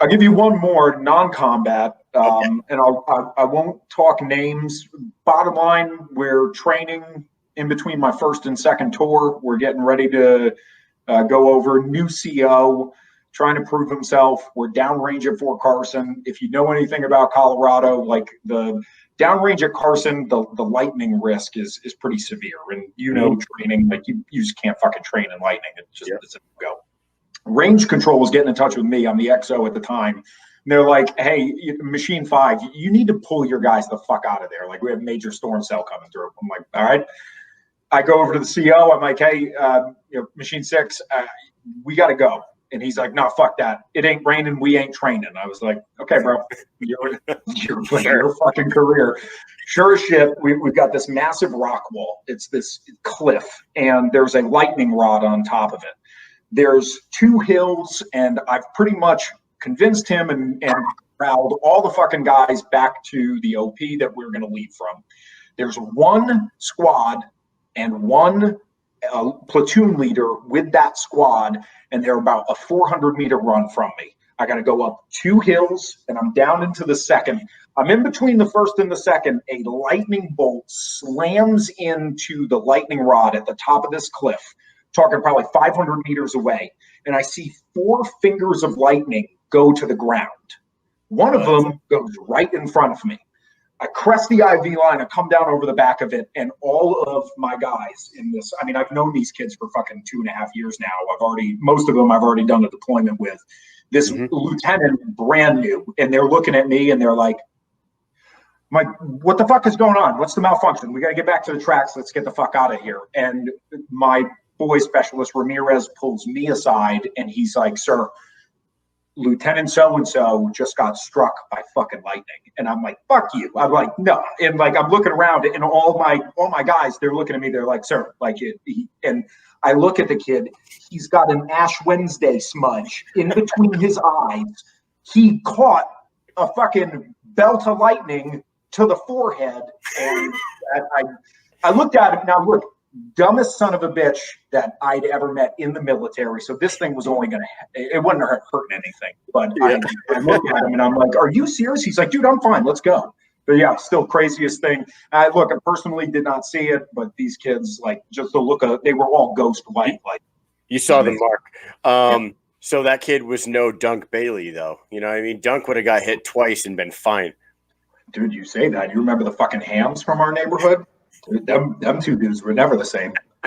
I'll give you one more non-combat, Okay. and I won't talk names. Bottom line, we're training in between my first and second tour. We're getting ready to go over new CO, trying to prove himself. We're downrange at Fort Carson. If you know anything about Colorado, like the downrange at Carson, the lightning risk is pretty severe. And training, like you just can't fucking train in lightning. It's a go. Range Control was getting in touch with me. I'm the XO at the time. And they're like, hey, Machine 5, you need to pull your guys the fuck out of there. Like, we have major storm cell coming through. I'm like, all right. I go over to the CO. I'm like, hey, Machine 6, we got to go. And he's like, no, fuck that. It ain't raining. We ain't training. I was like, okay, bro, your fucking career. Sure as shit, we've got this massive rock wall. It's this cliff, and there's a lightning rod on top of it. There's 2 hills, and I've pretty much convinced him and corralled all the fucking guys back to the OP that we're going to leave from. There's 1 squad and 1 platoon leader with that squad, and they're about a 400-meter run from me. I got to go up 2 hills, and I'm down into the second. I'm in between the first and the second. A lightning bolt slams into the lightning rod at the top of this cliff, talking probably 500 meters away, and I see 4 fingers of lightning go to the ground. One of them goes right in front of me. I crest the IV line, I come down over the back of it, and all of my guys in this, I mean, I've known these kids for fucking 2.5 years now. Most of them I've already done a deployment with. This lieutenant, brand new, and they're looking at me and they're like, what the fuck is going on? What's the malfunction? We got to get back to the tracks. Let's get the fuck out of here. And my boy specialist Ramirez pulls me aside and he's like, sir, Lieutenant so-and-so just got struck by fucking lightning. And I'm like, fuck you. I'm like, no. And like, I'm looking around and all my guys, they're looking at me. They're like, sir, and I look at the kid. He's got an Ash Wednesday smudge in between his eyes. He caught a fucking belt of lightning to the forehead. And I looked at him. Now look, dumbest son of a bitch that I'd ever met in the military. So this thing was only it wasn't hurting anything. But I looked at him and I'm like, are you serious? He's like, dude, I'm fine. Let's go. But yeah, still craziest thing. Look, I personally did not see it, but these kids, like, just the look of, they were all ghost white. Like, you saw the mark. So that kid was no Dunk Bailey, though. You know what I mean? Dunk would have got hit twice and been fine. Dude, you say that. You remember the fucking hams from our neighborhood? Dude, them 2 dudes were never the same.